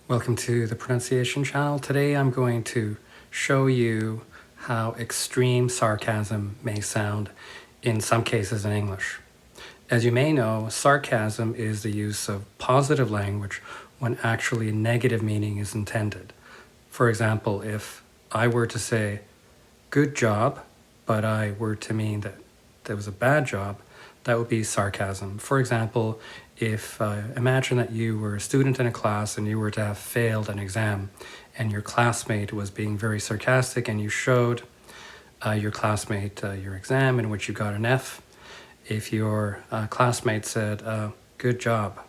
Welcome to the pronunciation channel. Today I'm going to show you how extreme sarcasm may sound in some cases in English. As you may know, sarcasm is the use of positive language when actually negative meaning is intended. For example, if I were to say, "good job," but I were to mean that there was a bad job, that would be sarcasm. For example, if imagine that you were a student in a class and you were to have failed an exam and your classmate was being very sarcastic and you showed your classmate your exam in which you got an F. If your classmate said, "good job,"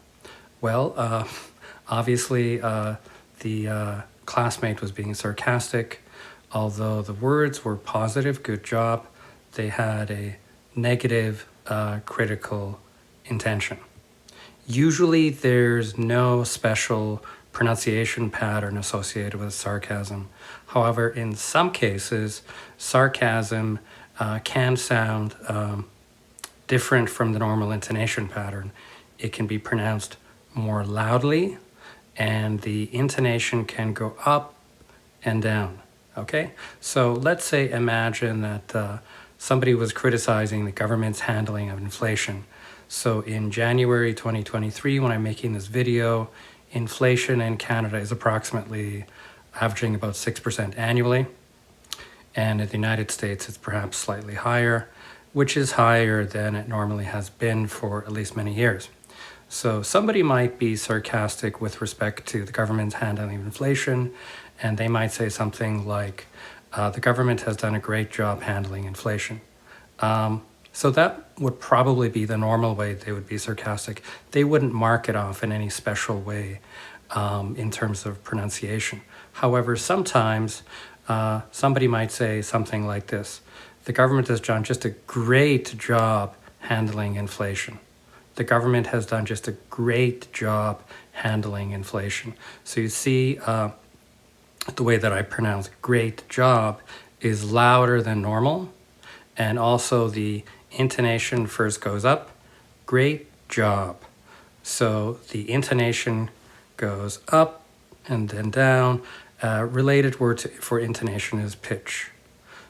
well, obviously the classmate was being sarcastic. Although the words were positive, "good job," they had a negative critical intention. Usually there's no special pronunciation pattern associated with sarcasm. However, in some cases, sarcasm can sound different from the normal intonation pattern. It can be pronounced more loudly and the intonation can go up and down. Okay, so let's say imagine that somebody was criticizing the government's handling of inflation. So in January 2023, when I'm making this video, inflation in Canada is approximately averaging about 6% annually. And in the United States, it's perhaps slightly higher, which is higher than it normally has been for at least many years. So somebody might be sarcastic with respect to the government's handling of inflation, and they might say something like, the government has done a great job handling inflation. So that would probably be the normal way they would be sarcastic. They wouldn't mark it off in any special way in terms of pronunciation. However, sometimes somebody might say something like this: the government has done just a great job handling inflation. The government has done just a great job handling inflation. So you see, the way that I pronounce "great job" is louder than normal, and also the intonation first goes up, "great job." So the intonation goes up and then down. Related word for intonation is pitch.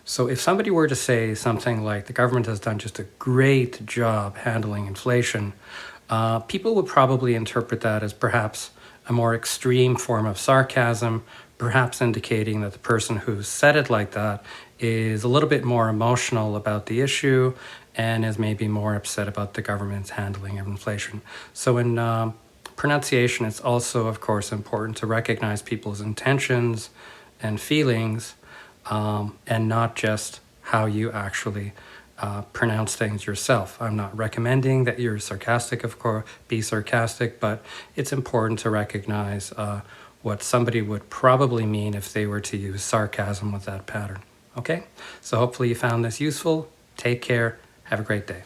So if somebody were to say something like, "the government has done just a great job handling inflation," people would probably interpret that as perhaps a more extreme form of sarcasm, perhaps indicating that the person who said it like that is a little bit more emotional about the issue and is maybe more upset about the government's handling of inflation. So in pronunciation, it's also, of course, important to recognize people's intentions and feelings, and not just how you actually pronounce things yourself. I'm not recommending that you're sarcastic, of course, be sarcastic, but it's important to recognize what somebody would probably mean if they were to use sarcasm with that pattern. Okay, so hopefully you found this useful. Take care. Have a great day.